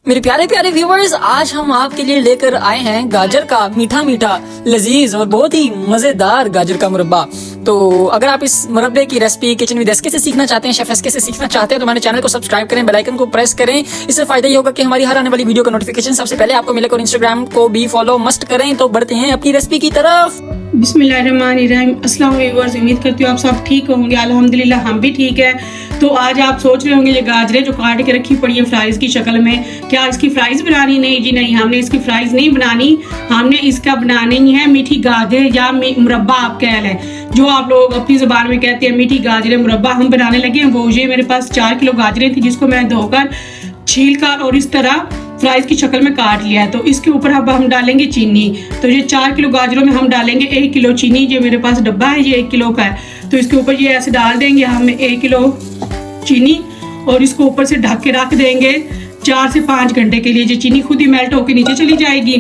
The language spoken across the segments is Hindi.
मेरे प्यारे प्यारे व्यूवर्स, आज हम आपके लिए लेकर आए हैं गाजर का मीठा मीठा लजीज और बहुत ही मजेदार गाजर का मुरब्बा। तो अगर आप इस मुरब्बे की रेसिपी किचन विद एसके से सीखना चाहते हैं, शेफ एसके से सीखना चाहते हैं, तो हमारे चैनल को सब्सक्राइब करें, बेल आइकन को प्रेस करें। इससे फायदा ये होगा कि हमारी हर आने वाली वीडियो का नोटिफिकेशन सबसे पहले आपको मिलेगा। और इंस्टाग्राम को भी फॉलो मस्ट करें। तो बढ़ते हैं अपनी रेसिपी की तरफ। बिस्मिल्लाहिर्रहमानिर्रहीम। अस्सलाम वालेकुम व्यूअर्स, उम्मीद करती हूँ आप सब ठीक होंगे। अल्हम्दुलिल्लाह हम भी ठीक है। तो आज आप सोच रहे होंगे ये गाजरें जो काट के रखी पड़ी है फ्राइज की शक्ल में, क्या इसकी फ्राइज बनानी? नहीं जी नहीं, हमने इसकी फ्राइज नहीं बनानी। हमने इसका बनानी है मीठी गाजर या मुरब्बा आप कह लें, जो आप लोग अपनी ज़बान में कहते हैं मीठी गाजरें मुरब्बा। हम बनाने लगे हैं वो। ये मेरे पास 4 किलो गाजरें थी जिसको मैं धोकर छील कर और इस तरह फ्राइज की शक्ल में काट लिया है। तो इसके ऊपर अब हम डालेंगे चीनी। तो ये 4 किलो गाजरों में हम डालेंगे 1 किलो चीनी। ये मेरे पास डब्बा है, ये 1 किलो का है। तो इसके ऊपर ये ऐसे डाल देंगे हम 1 किलो चीनी और इसको ऊपर से ढक के रख देंगे 4 से 5 घंटे के लिए। ये चीनी खुद ही मेल्ट होकर नीचे चली जाएगी।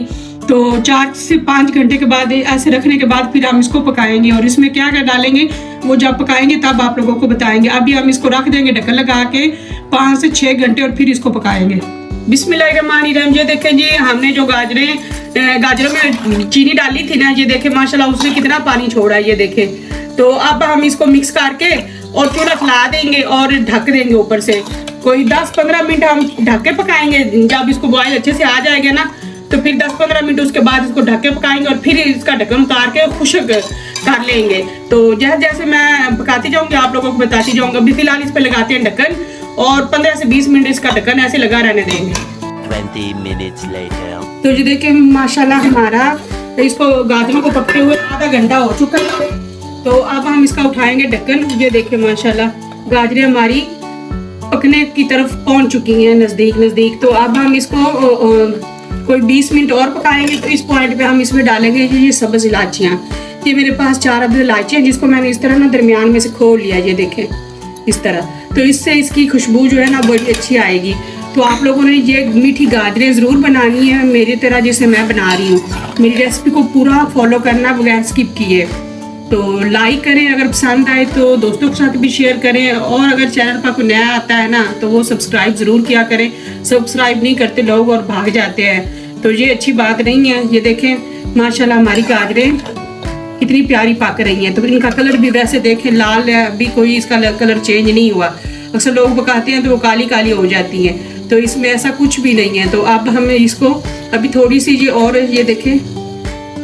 तो 4 से 5 घंटे के बाद ऐसे रखने के बाद फिर हम इसको पकाएंगे। और इसमें क्या क्या डालेंगे वो जब पकाएंगे तब आप लोगों को बताएंगे। अभी हम इसको रख देंगे ढक्कन लगा के 5 से 6 घंटे और फिर इसको पकाएंगे। बिस्मिल्लाहिर्रहमानिर्रहीम। ये देखें जी, हमने जो गाजरों में चीनी डाली थी ना, ये देखें माशाल्लाह उसने कितना पानी छोड़ा है, ये देखें। तो अब हम इसको मिक्स करके और चूल्हा खिला देंगे और ढक देंगे ऊपर से। कोई 10-15 मिनट हम ढक के पकाएंगे। जब इसको बॉयल अच्छे से आ जाएगा ना, तो फिर 10-15 मिनट उसके बाद इसको ढक के पकाएंगे और फिर इसका ढक्कन उतार के खुश्क कर लेंगे। तो जैसे जैसे मैं पकाती जाऊंगी आप लोगों को बताती जाऊंगा। अभी फिलहाल इस पे लगाते हैं ढक्कन और 15 से 20 मिनट इसका ढक्कन ऐसे लगा रहने देंगे। 20 minutes later. तो ये देखिए माशाल्लाह हमारा इसको गाजरों को पकते हुए आधा घंटा हो चुका है। तो अब हम इसका उठाएंगे ढक्कन। ये देखिए माशाल्लाह गाजरें हमारी पकने की तरफ पहुंच चुकी हैं, नज़दीक नज़दीक। तो अब हम इसको कोई 20 मिनट और पकाएंगे। तो इस पॉइंट पे हम इसमें डालेंगे ये सब्ज इलायचियाँ। ये मेरे पास 4 अदद इलायचियाँ जिसको मैंने इस तरह ना दरमियान में से खोल लिया, ये देखें इस तरह। तो इससे इसकी खुशबू जो है ना बड़ी अच्छी आएगी। तो आप लोगों ने ये मीठी गाजरें ज़रूर बनानी है मेरी तरह जैसे मैं बना रही हूँ। मेरी रेसिपी को पूरा फॉलो करना बगैर स्किप किए। तो लाइक करें, अगर पसंद आए तो दोस्तों के साथ भी शेयर करें। और अगर चैनल पर कोई नया आता है ना तो वो सब्सक्राइब ज़रूर किया करें। सब्सक्राइब नहीं करते लोग और भाग जाते हैं, तो ये अच्छी बात नहीं है। ये देखें माशाल्लाह हमारी गाजरें कितनी प्यारी पक रही हैं। तो इनका कलर भी वैसे देखें लाल है, अभी कोई इसका कलर चेंज नहीं हुआ। अक्सर लोग पकाते हैं तो वो काली काली हो जाती हैं, तो इसमें ऐसा कुछ भी नहीं है। तो अब हमें इसको अभी थोड़ी सी ये देखें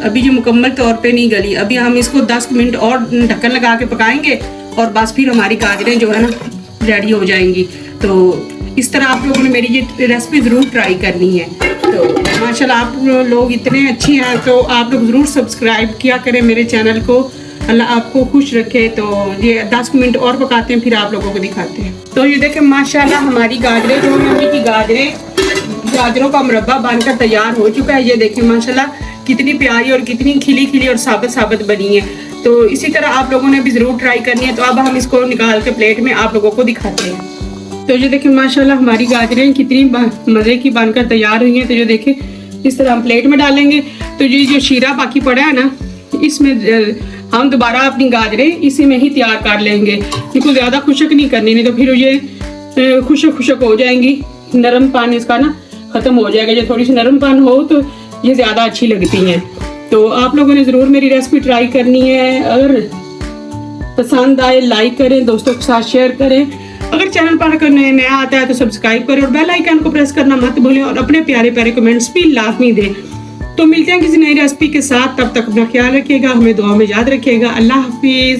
अभी जो मुकम्मल तौर पे नहीं गली। अभी हम इसको 10 मिनट और ढक्कन लगा के पकाएंगे और बस फिर हमारी गाजरें जो है ना रेडी हो जाएंगी। तो इस तरह आप लोगों ने मेरी ये रेसिपी ज़रूर ट्राई करनी है। तो माशाल्लाह आप लोग इतने अच्छे हैं, तो आप लोग ज़रूर सब्सक्राइब किया करें मेरे चैनल को। अल्लाह आपको खुश रखे। तो ये 10 मिनट और पकाते हैं फिर आप लोगों को दिखाते हैं। तो ये देखें माशाल्लाह हमारी गाजरें जो है की गाजरों का मुरब्बा बनकर तैयार हो चुका है। ये देखें माशाल्लाह कितनी प्यारी और कितनी खिली खिली और साबत साबत बनी है। तो इसी तरह आप लोगों ने भी ज़रूर ट्राई करनी है। तो अब हम इसको निकाल के प्लेट में आप लोगों को दिखाते हैं। तो ये देखें माशाल्लाह हमारी गाजरें कितनी मज़े की बनकर तैयार हुई हैं। तो ये देखें इस तरह हम प्लेट में डालेंगे। तो ये जो शीरा बाकी पड़ा है ना, इसमें हम दोबारा अपनी गाजरें इसी में ही तैयार कर लेंगे। इनको ज़्यादा खुशक नहीं करनी, नहीं तो फिर ये खुशक खुशक हो जाएंगी। नरम पान इसका ना ख़त्म हो जाएगा। जब थोड़ी सी नरम पान हो तो ये ज़्यादा अच्छी लगती हैं। तो आप लोगों ने ज़रूर मेरी रेसिपी ट्राई करनी है। अगर पसंद आए लाइक करें, दोस्तों के साथ शेयर करें। अगर चैनल पर कोई नया आता है तो सब्सक्राइब करें और बेल आइकन को प्रेस करना मत भूलें। और अपने प्यारे प्यारे कमेंट्स भी लाजमी दें। तो मिलते हैं किसी नई रेसिपी के साथ, तब तक अपना ख्याल रखिएगा, हमें दुआ में याद रखिएगा। अल्लाह हाफिज़।